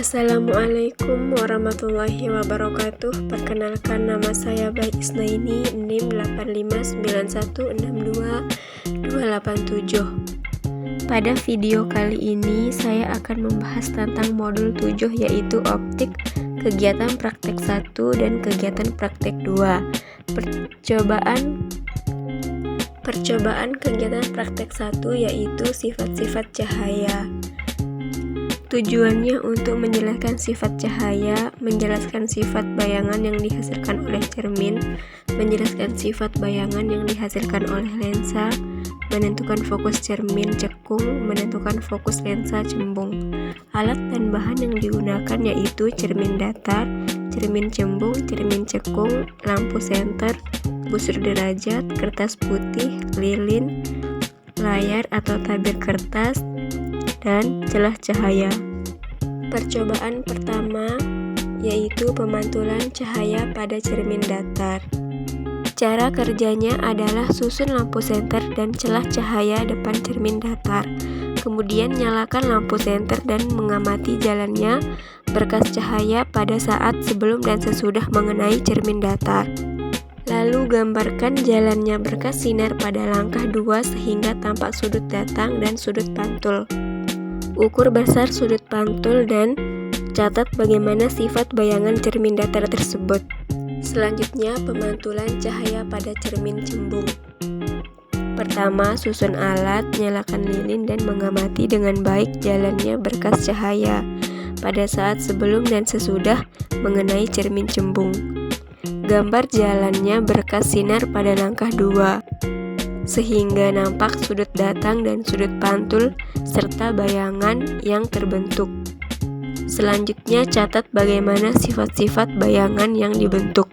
Assalamualaikum warahmatullahi wabarakatuh. Perkenalkan, nama saya Baik Isnaini, NIM 85916227. Pada video kali ini saya akan membahas tentang modul 7, yaitu optik, kegiatan praktek 1 dan kegiatan praktek 2. Percobaan kegiatan praktek 1 yaitu sifat-sifat cahaya. Tujuannya untuk menjelaskan sifat cahaya, menjelaskan sifat bayangan yang dihasilkan oleh cermin, menjelaskan sifat bayangan yang dihasilkan oleh lensa, menentukan fokus cermin cekung, menentukan fokus lensa cembung. Alat dan bahan yang digunakan yaitu cermin datar, cermin cembung, cermin cekung, lampu senter, busur derajat, kertas putih, lilin, layar atau tabir kertas, dan celah cahaya. Percobaan pertama yaitu pemantulan cahaya pada cermin datar. Cara kerjanya adalah susun lampu senter dan celah cahaya depan cermin datar. Kemudian nyalakan lampu senter dan mengamati jalannya berkas cahaya pada saat sebelum dan sesudah mengenai cermin datar. Lalu gambarkan jalannya berkas sinar pada langkah 2 sehingga tampak sudut datang dan sudut pantul. Ukur besar sudut pantul dan catat bagaimana sifat bayangan cermin datar tersebut. Selanjutnya, pemantulan cahaya pada cermin cembung. Pertama, susun alat, nyalakan lilin dan mengamati dengan baik jalannya berkas cahaya pada saat sebelum dan sesudah mengenai cermin cembung. Gambar jalannya berkas sinar pada langkah 2 sehingga nampak sudut datang dan sudut pantul serta bayangan yang terbentuk. Selanjutnya, catat bagaimana sifat-sifat bayangan yang dibentuk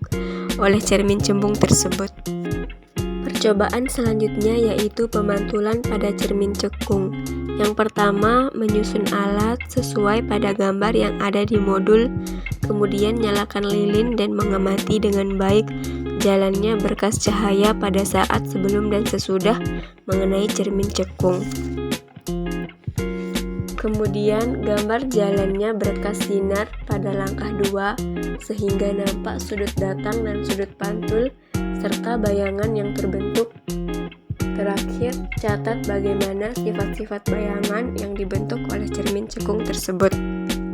oleh cermin cembung tersebut. Percobaan selanjutnya yaitu pemantulan pada cermin cekung. Yang pertama, menyusun alat sesuai pada gambar yang ada di modul, kemudian nyalakan lilin dan mengamati dengan baik jalannya berkas cahaya pada saat sebelum dan sesudah mengenai cermin cekung. Kemudian gambar jalannya berkas sinar pada langkah 2 sehingga nampak sudut datang dan sudut pantul serta bayangan yang terbentuk. Terakhir, catat bagaimana sifat-sifat bayangan yang dibentuk oleh cermin cekung tersebut.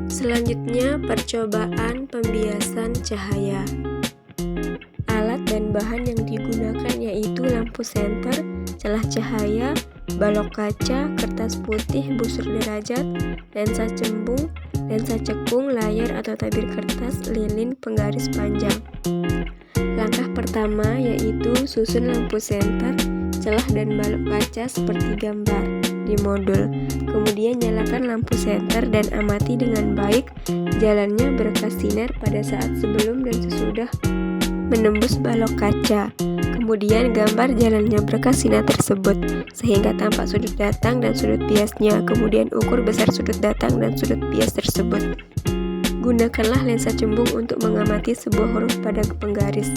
Selanjutnya, percobaan pembiasan cahaya. Alat dan bahan yang digunakan yaitu lampu senter, celah cahaya, balok kaca, kertas putih, busur derajat, lensa cembung, lensa cekung, layar atau tabir kertas, lilin, penggaris panjang. Langkah pertama yaitu susun lampu senter, celah dan balok kaca seperti gambar di modul. Kemudian nyalakan lampu senter dan amati dengan baik jalannya berkas sinar pada saat sebelum dan sesudah menembus balok kaca. Kemudian gambar jalannya berkas sinar tersebut sehingga tampak sudut datang dan sudut biasnya. Kemudian ukur besar sudut datang dan sudut bias tersebut. Gunakanlah lensa cembung untuk mengamati sebuah huruf pada penggaris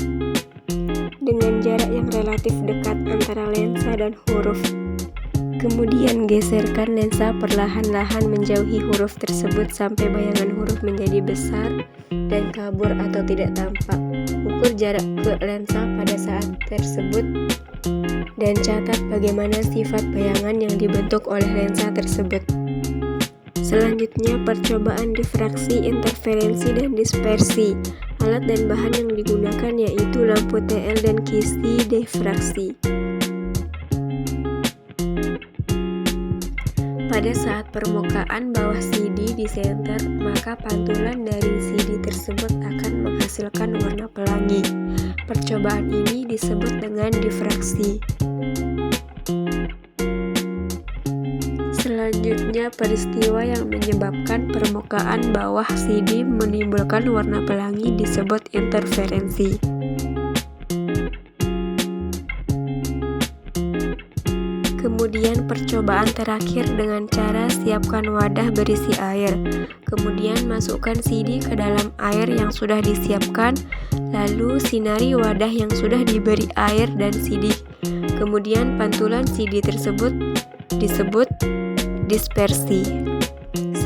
dengan jarak yang relatif dekat antara lensa dan huruf. Kemudian geserkan lensa perlahan-lahan menjauhi huruf tersebut sampai bayangan huruf menjadi besar dan kabur atau tidak tampak. Ukur jarak ke lensa pada saat tersebut dan catat bagaimana sifat bayangan yang dibentuk oleh lensa tersebut. Selanjutnya, percobaan difraksi, interferensi, dan dispersi. Alat dan bahan yang digunakan yaitu lampu TL dan kisi difraksi. Pada saat permukaan bawah CD disenter, maka pantulan dari CD tersebut akan menghasilkan warna pelangi. Percobaan ini disebut dengan difraksi. Selanjutnya, peristiwa yang menyebabkan permukaan bawah CD menimbulkan warna pelangi disebut interferensi. Kemudian percobaan terakhir dengan cara siapkan wadah berisi air. Kemudian masukkan CD ke dalam air yang sudah disiapkan, lalu sinari wadah yang sudah diberi air dan CD. Kemudian pantulan CD tersebut disebut dispersi.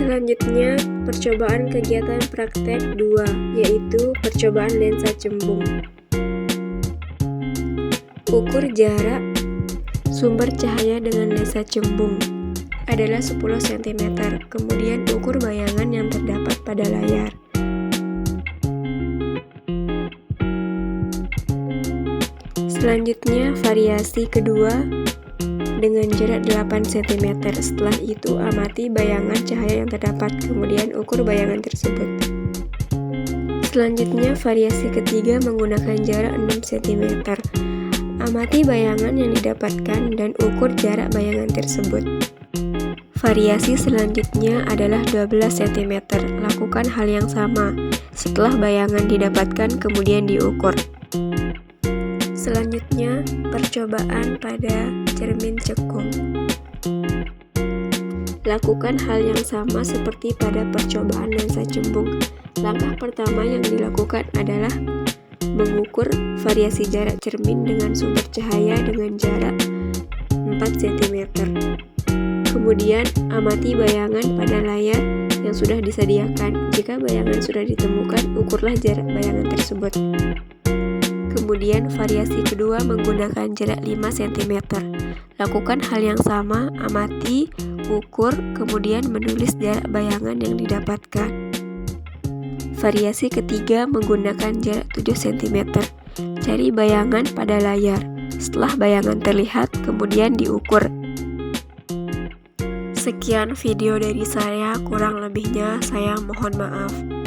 Selanjutnya, percobaan kegiatan praktek 2, yaitu percobaan lensa cembung. Ukur jarak sumber cahaya dengan lensa cembung adalah 10 cm, kemudian ukur bayangan yang terdapat pada layar. Selanjutnya, variasi kedua dengan jarak 8 cm. Setelah itu, amati bayangan cahaya yang terdapat, kemudian ukur bayangan tersebut. Selanjutnya, variasi ketiga menggunakan jarak 6 cm. Amati bayangan yang didapatkan dan ukur jarak bayangan tersebut. Variasi selanjutnya adalah 12 cm. Lakukan hal yang sama. Setelah bayangan didapatkan, kemudian diukur. Selanjutnya, percobaan pada cermin cekung. Lakukan hal yang sama seperti pada percobaan lensa cembung. Langkah pertama yang dilakukan adalah mengukur variasi jarak cermin dengan sumber cahaya dengan jarak 4 cm. Kemudian, amati bayangan pada layar yang sudah disediakan. Jika bayangan sudah ditemukan, ukurlah jarak bayangan tersebut. Kemudian, variasi kedua menggunakan jarak 5 cm. Lakukan hal yang sama, amati, ukur, kemudian menulis jarak bayangan yang didapatkan. Variasi ketiga menggunakan jarak 7 cm. Cari bayangan pada layar. Setelah bayangan terlihat, kemudian diukur. Sekian video dari saya, kurang lebihnya saya mohon maaf.